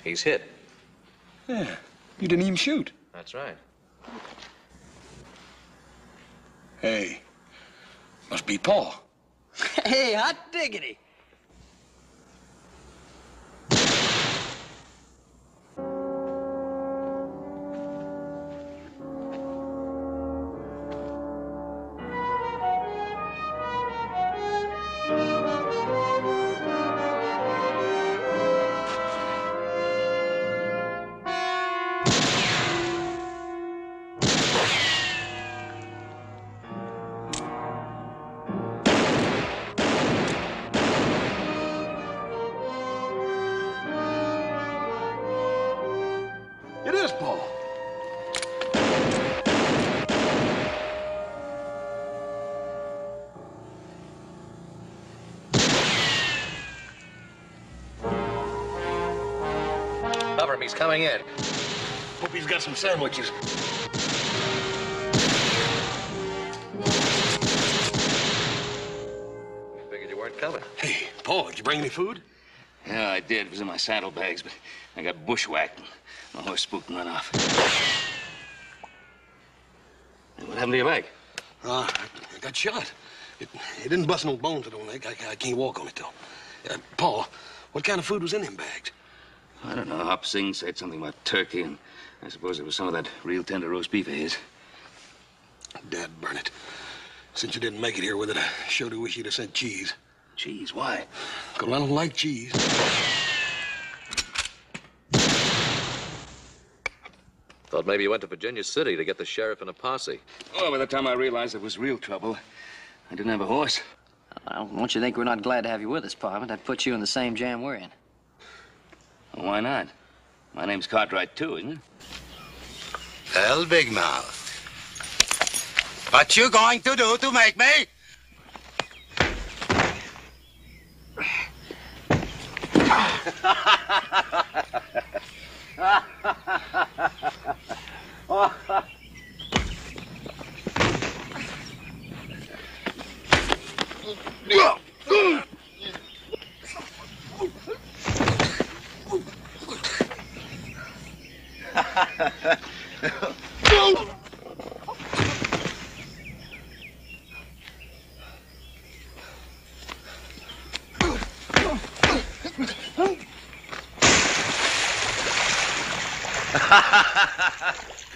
He's hit. Yeah, you didn't even shoot. That's right. Hey, must be Paul. Hey, hot diggity. It is Paul. Cover him, he's coming in. Hope he's got some sandwiches. Figured you weren't coming. Hey, Paul, did you bring any food? Yeah, I did. It was in my saddlebags, but I got bushwhacked. My horse spooked and ran off. Hey, what happened to your leg? I got shot. It didn't bust no bones, I don't think. I can't walk on it, though. Paul, what kind of food was in them bags? I don't know. Hop Singh said something about turkey, and I suppose it was some of that real tender roast beef of his. Dad, burn it. Since you didn't make it here with it, I sure do wish you'd have sent cheese. Cheese? Why? 'Cause I don't like cheese. Thought maybe you went to Virginia City to get the sheriff and a posse. Well, by the time I realized it was real trouble, I didn't have a horse. Don't you think we're not glad to have you with us, Pa? That puts you in the same jam we're in. Well, why not? My name's Cartwright, too, isn't it? Well, Big Mouth, what you going to do to make me?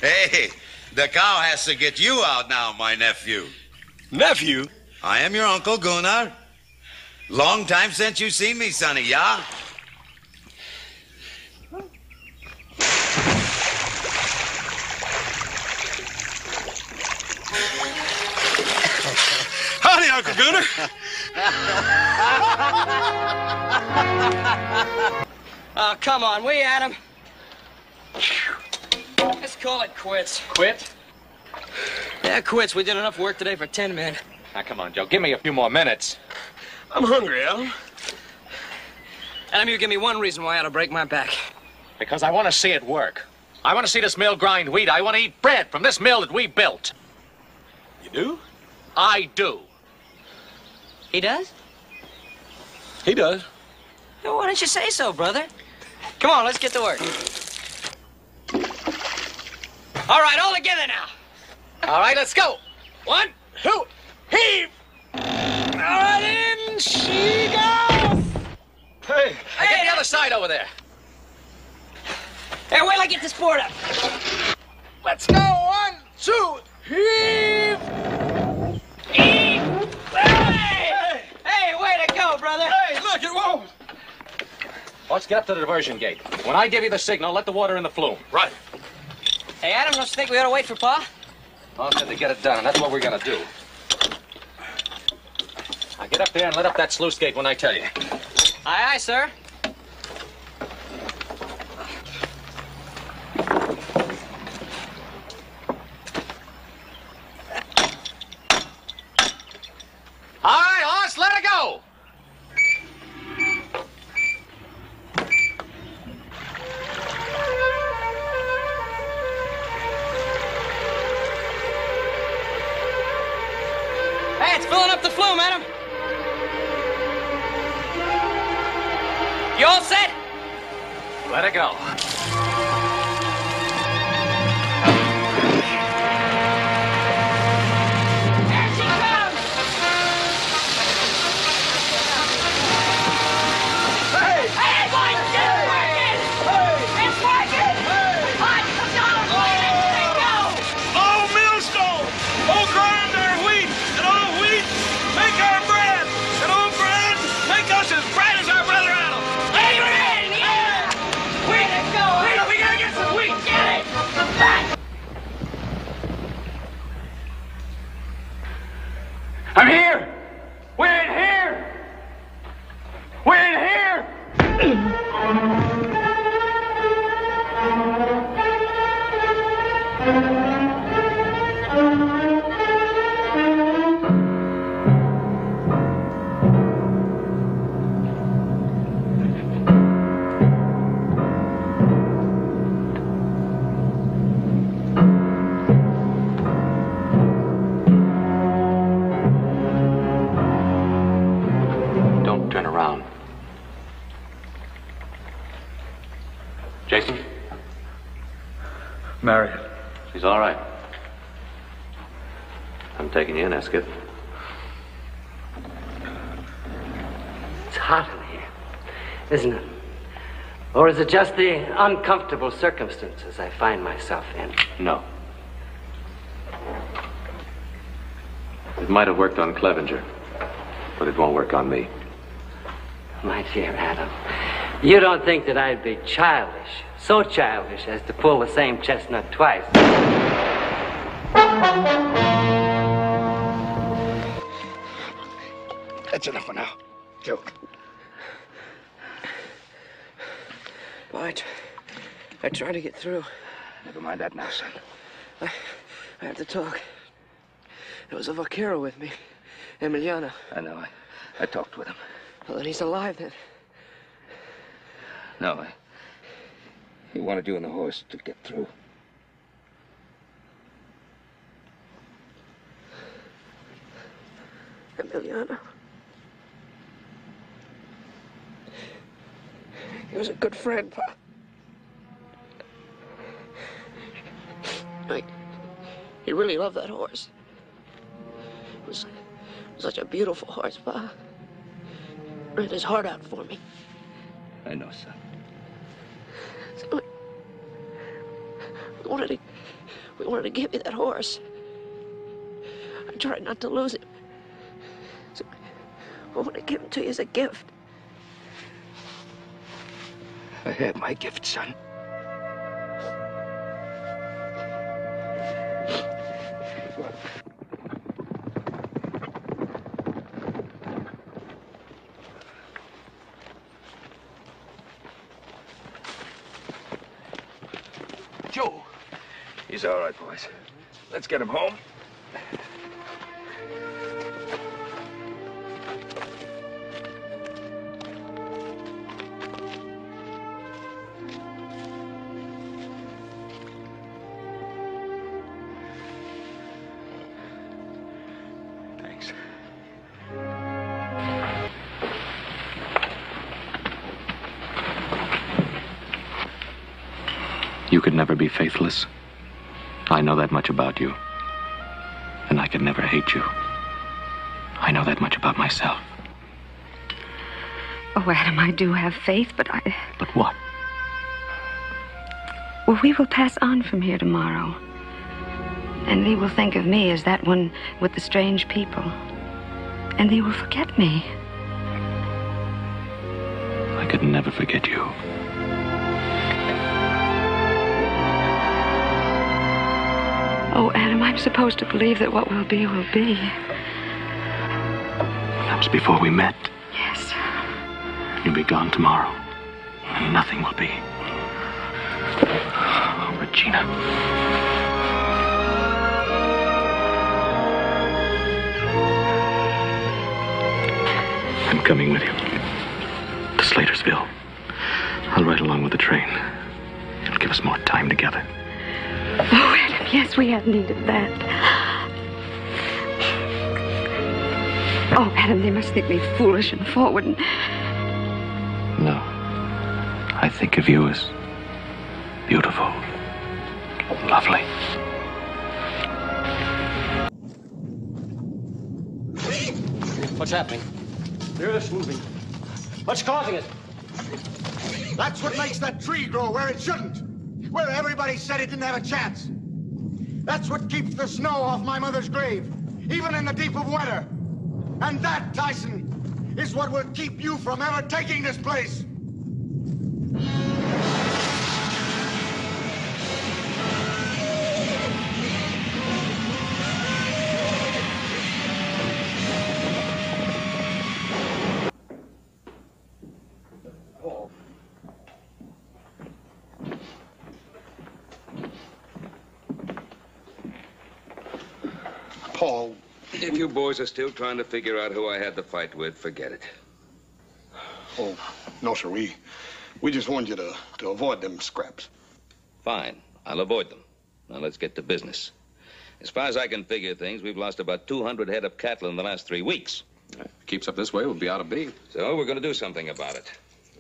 Hey, the cow has to get you out now, my nephew. Nephew? I am your Uncle Gunnar. Long time since you seen me, sonny, yeah? Howdy, Uncle Gunnar. Oh, come on, we at him. Let's call it quits. Quit? Yeah, quits. We did enough work today for 10 men. Now, come on, Joe. Give me a few more minutes. I'm hungry, Al. Adam, you give me one reason why I ought to break my back. Because I want to see it work. I want to see this mill grind wheat. I want to eat bread from this mill that we built. You do? I do. He does? He does. Well, why don't you say so, brother? Come on, let's get to work. All right, all together now. All right, let's go. 1, 2, heave! All right, in she goes. Hey, get the other side over there. Hey, wait till I get this board up. Let's go. 1, 2, heave! Heave! Hey! Hey, way to go, brother. Hey, look, it won't. Let's get up to the diversion gate. When I give you the signal, let the water in the flume. Right. Hey, Adam, don't you think we ought to wait for Pa? I'll have to get it done, and that's what we're gonna do. Now get up there and let up that sluice gate when I tell you. Aye, aye, sir. All right, horse, let it go. Hey, it's filling up the flume, Adam. Let it go. I'm here! We're in here! We're in here! Turn around. Jason? Marion. She's all right. I'm taking you in, Escott. It's hot in here, isn't it? Or is it just the uncomfortable circumstances I find myself in? No. It might have worked on Clevenger, but it won't work on me. My dear Adam, you don't think that I'd be childish, so childish as to pull the same chestnut twice. That's enough for now. Joe. Boy, I tried to get through. Never mind that now, son. I have to talk. There was a vaquero with me, Emiliano. I know. I talked with him. Well, then he's alive, then. No, he wanted you and the horse to get through. Emiliano. He was a good friend, Pa. He really loved that horse. It was such a beautiful horse, Pa. Ran his heart out for me. I know, son. So we wanted to give you that horse. I tried not to lose him. So I want to give him to you as a gift. I had my gift, son. Joe. He's all right, boys. Let's get him home. Thanks. You could never be faithless. I know that much about you. And I could never hate you. I know that much about myself. Oh, Adam, I do have faith, but I... But what? Well, we will pass on from here tomorrow. And they will think of me as that one with the strange people. And they will forget me. I could never forget you. Oh, Adam, I'm supposed to believe that what will be will be. That was before we met. Yes. You'll be gone tomorrow. And nothing will be. Oh, Regina. I'm coming with you. To Slatersville. I'll ride along with the train. It'll give us more time together. Oh, Adam, yes, we have needed that. Oh, Adam, they must think me foolish and forward. No. I think of you as beautiful, lovely. What's happening? The Earth's moving. What's causing it? That's what makes that tree grow where it shouldn't. Where everybody said it didn't have a chance. That's what keeps the snow off my mother's grave, even in the deep of winter. And that, Tyson, is what will keep you from ever taking this place. Paul. If you boys are still trying to figure out who I had the fight with, forget it. Oh, no, sir. We just wanted you to avoid them scraps. Fine. I'll avoid them. Now let's get to business. As far as I can figure things, we've lost about 200 head of cattle in the last 3 weeks. If it keeps up this way, we'll be out of beef. So we're going to do something about it.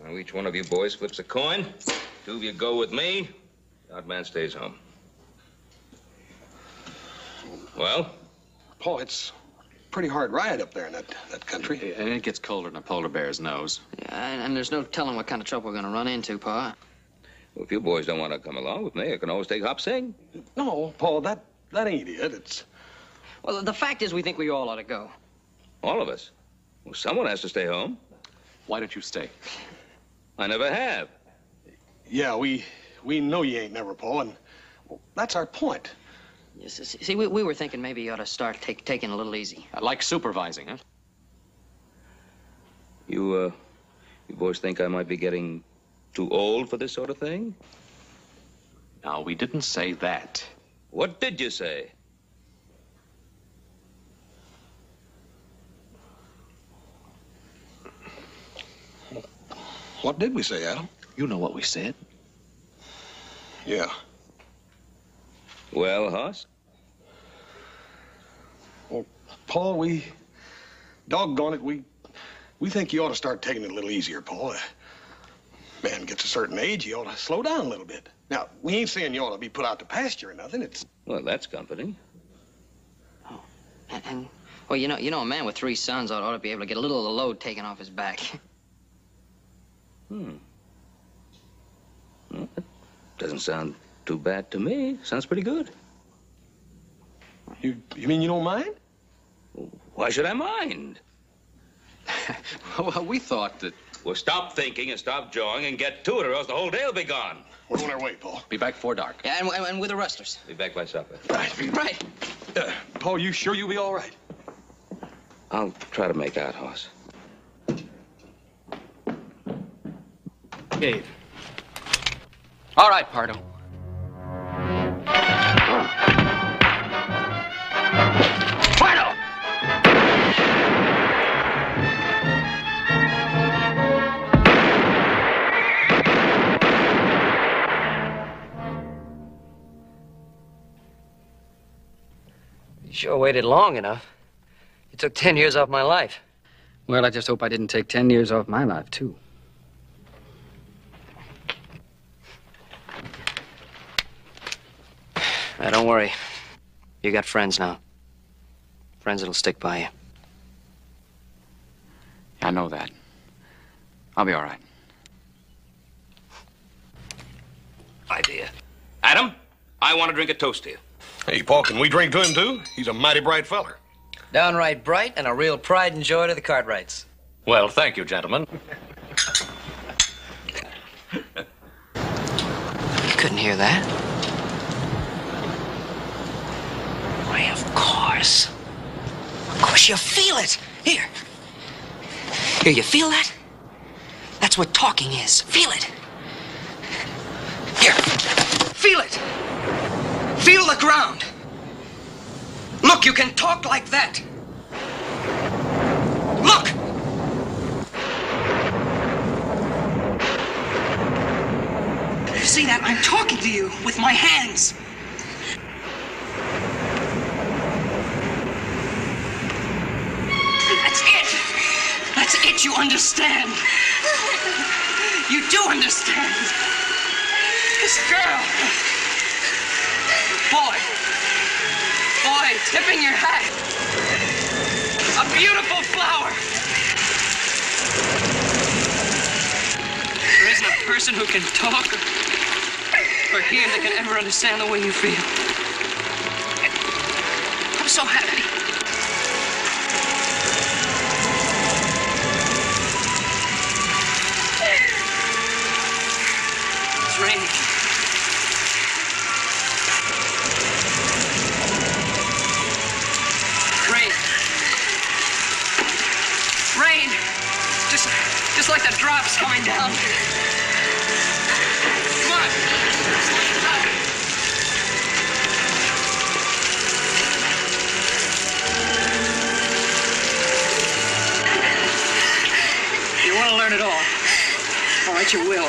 Now, each one of you boys flips a coin. 2 of you go with me. The odd man stays home. Well? Paul, it's a pretty hard ride up there in that country. And it gets colder than a polar bear's nose. Yeah, and there's no telling what kind of trouble we're going to run into, Pa. Well, if you boys don't want to come along with me, I can always take Hop Sing. No, Paul, that ain't it. It's... Well, the fact is we think we all ought to go. All of us? Well, someone has to stay home. Why don't you stay? I never have. Yeah, we know you ain't never, Paul, and well, that's our point. Yes, see, we were thinking maybe you ought to start taking a little easy. I like supervising, huh? You boys think I might be getting too old for this sort of thing? No, we didn't say that. What did you say? What did we say, Adam? You know what we said. Yeah. Well, Hoss? Well, Paul, doggone it, we think you ought to start taking it a little easier, Paul. Man gets a certain age, he ought to slow down a little bit. Now, we ain't saying you ought to be put out to pasture or nothing. It's... Well, that's comforting. Oh, and well, you know, a man with 3 sons ought to be able to get a little of the load taken off his back. Well, that doesn't sound too bad to me. Sounds pretty good. You mean you don't mind? Why should I mind? Well, we thought that... Well, stop thinking and stop jawing and get to it, or else the whole day will be gone. We're on our way, Paul. Be back before dark. Yeah, and with the rusters. Be back by supper. Right. Right. Paul, you sure you'll be all right? I'll try to make out, Hoss. Dave. All right, Pardo. Pardo! You sure waited long enough. You took 10 years off my life. Well, I just hope I didn't take 10 years off my life, too. Now, don't worry. You got friends now. Friends that'll stick by you. I know that. I'll be all right. Idea. Adam, I want to drink a toast to you. Hey, Paul, can we drink to him, too? He's a mighty bright feller. Downright bright and a real pride and joy to the Cartwrights. Well, thank you, gentlemen. You couldn't hear that? Why, of course. Of course you feel it. Here. Here, you feel that? That's what talking is. Feel it. Here. Feel it. Feel the ground. Look, you can talk like that. Look. See that? I'm talking to you with my hands. That's it. That's it, you understand. You do understand. This girl. Boy, tipping your hat. A beautiful flower. There isn't a person who can talk or hear that can ever understand the way you feel. I'm so happy. It's raining. Rain. Just like the drops coming down. Come on. You want to learn it all. All right, you will.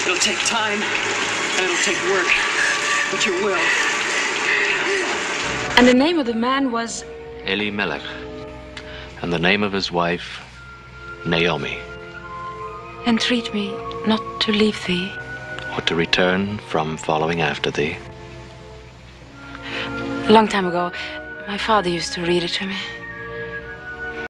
It'll take time, and it'll take work, but you will. And the name of the man was? Elimelech. And the name of his wife, Naomi. Entreat me not to leave thee. Or to return from following after thee. A long time ago, my father used to read it to me.